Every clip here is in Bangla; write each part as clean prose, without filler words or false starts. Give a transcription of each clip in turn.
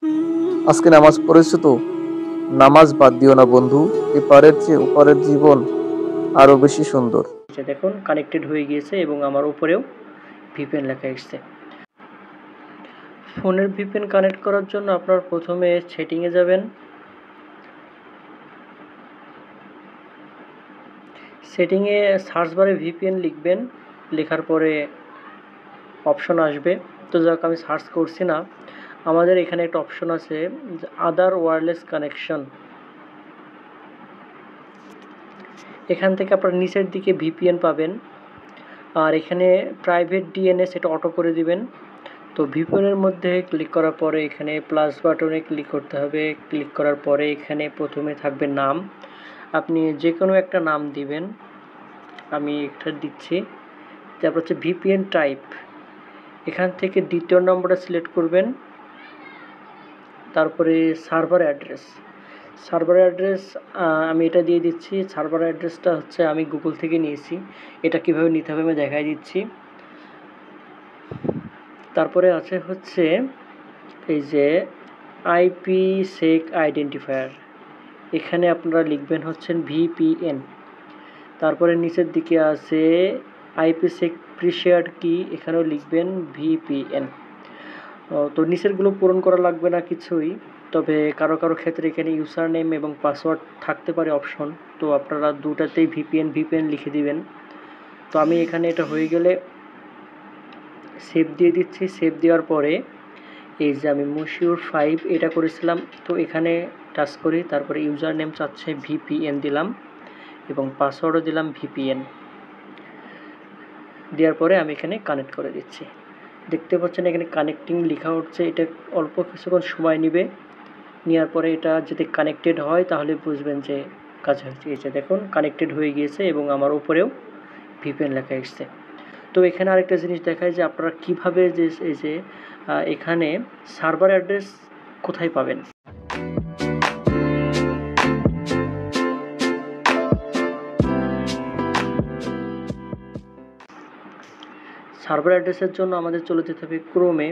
আজকে নামাজ পড়েছো তো? নামাজ বাদ দিও না বন্ধু, এপারের চেয়ে ওপারের জীবন আরো বেশি সুন্দর। দেখুন কানেক্টেড হয়ে গিয়েছে এবং আমার উপরেও ভিপিএন লেখা এসছে। ফোনের ভিপিএন কানেক্ট করার জন্য আপনার প্রথমে সেটিংয়ে যাবেন। সেটিংয়ে সার্চ বারে ভিপিএন লিখবেন, লেখার পরে অপশন আসবে। তো যাক আমি সার্চ করছি না, আমাদের এখানে একটা অপশন আছে আদার ওয়্যারলেস কানেকশন। এখান থেকে আপনার নিচের দিকে ভিপিএন পাবেন, আর এখানে প্রাইভেট ডিএনএস এটা অটো করে দিবেন। তো ভিপিএনের মধ্যে ক্লিক করার পরে এখানে প্লাস বাটনে ক্লিক করতে হবে। ক্লিক করার পরে এখানে প্রথমে থাকবে নাম, আপনি যে কোনো একটা নাম দিবেন। আমি একটা দিচ্ছি। তারপর হচ্ছে ভিপিএন টাইপ, এখান থেকে দ্বিতীয় নম্বরটা সিলেক্ট করবেন। তারপরে সার্ভার অ্যাড্রেস, আমি এটা দিয়ে দিচ্ছি। সার্ভার অ্যাড্রেসটা হচ্ছে আমি গুগল থেকে নিয়েছি, এটা কিভাবে নিতে হবে আমি দেখাই দিচ্ছি। তারপরে আছে হচ্ছে এই যে আইপি সেক আইডেন্টিফায়ার, এখানে আপনারা লিখবেন হচ্ছেন ভিপিএন। তারপরে নিচের দিকে আছে আইপি সেক প্রিশেয়ার্ড কি, এখানেও লিখবেন ভিপিএন। তো নিচেরগুলো পূরণ করা লাগবে না কিছুই, তবে কারো ক্ষেত্রে এখানে ইউজার নেম এবং পাসওয়ার্ড থাকতে পারে অপশন, তো আপনারা দুটাতেই ভিপিএন লিখে দিবেন। তো আমি এখানে এটা হয়ে গেলে সেভ দিয়ে দিচ্ছি। সেভ দেওয়ার পরে এই যে আমি মশিউর 5 এটা করেছিলাম, তো এখানে টাচ করি। তারপরে ইউজার নেম চাচ্ছে ভিপিএন দিলাম এবং পাসওয়ার্ডও দিলাম ভিপিএন। দেওয়ার পরে আমি এখানে কানেক্ট করে দিচ্ছি। দেখতে পাচ্ছেন এখানে কানেক্টিং লেখা উঠছে, এটা অল্প কিছুক্ষণ সময় নেবে। নেওয়ার পরে এটা যদি কানেক্টেড হয় তাহলে বুঝবেন যে কাজ হয়েছে। এই যে দেখুন কানেক্টেড হয়ে গিয়েছে এবং আমার উপরেও ভিপিএন লেখা এসছে। তো এখানে আরেকটা জিনিস দেখায় যে আপনারা কীভাবে যে এই যে এখানে সার্ভার অ্যাড্রেস কোথায় পাবেন। সার্ভার অ্যাড্রেসের জন্য আমাদের চলে যেতে হবে ক্রোমে।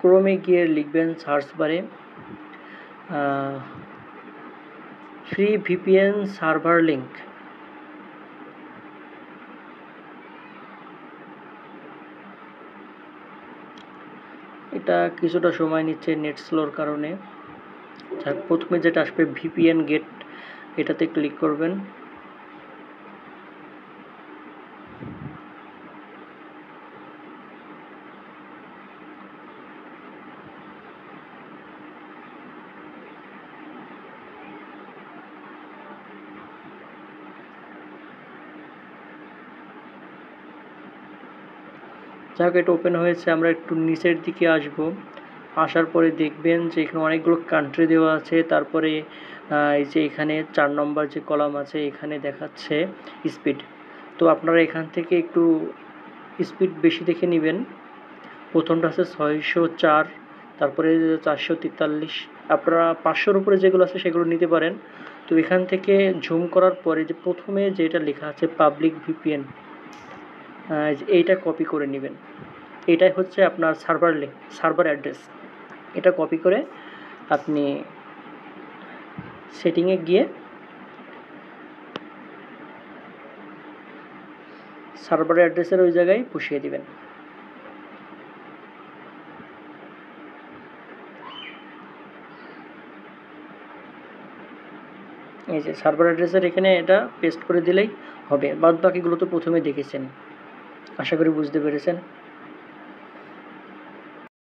ক্রোমে গিয়ে লিখবেন সার্চ বারে ফ্রি ভিপিএন সার্ভার লিঙ্ক। এটা কিছুটা সময় নিচ্ছে নেট স্লোর কারণে। প্রথমে যেটা আসবে ভিপিএন গেট, এটাতে ক্লিক করবেন। যাক এটা ওপেন হয়েছে, আমরা একটু নিচের দিকে আসব। আসার পরে দেখবেন যে এখানে অনেকগুলো কান্ট্রি দেওয়া আছে। তারপরে এই যে এখানে 4 নম্বর যে কলাম আছে এখানে দেখাচ্ছে স্পিড। তো আপনারা এখান থেকে একটু স্পিড বেশি দেখে নেবেন। প্রথমটা আছে 604, তারপরে 443, আপনারা 500-র উপরে যেগুলো আছে সেগুলো নিতে পারেন। তো এখান থেকে জুম করার পরে যে প্রথমে যেটা লেখা আছে পাবলিক ভিপিএন, এইটা কপি করে নেবেন। এটাই হচ্ছে আপনার সার্ভার অ্যাড্রেস। এটা কপি করে আপনি সেটিংয়ে গিয়ে সার্ভার অ্যাড্রেসের ওই জায়গায় বসিয়ে দিবেন। এই যে সার্ভার অ্যাড্রেসের এখানে এটা পেস্ট করে দিলেই হবে। বাদ বাকিগুলো তো প্রথমে দেখেছেন, আশা করি বুঝতে পেরেছেন।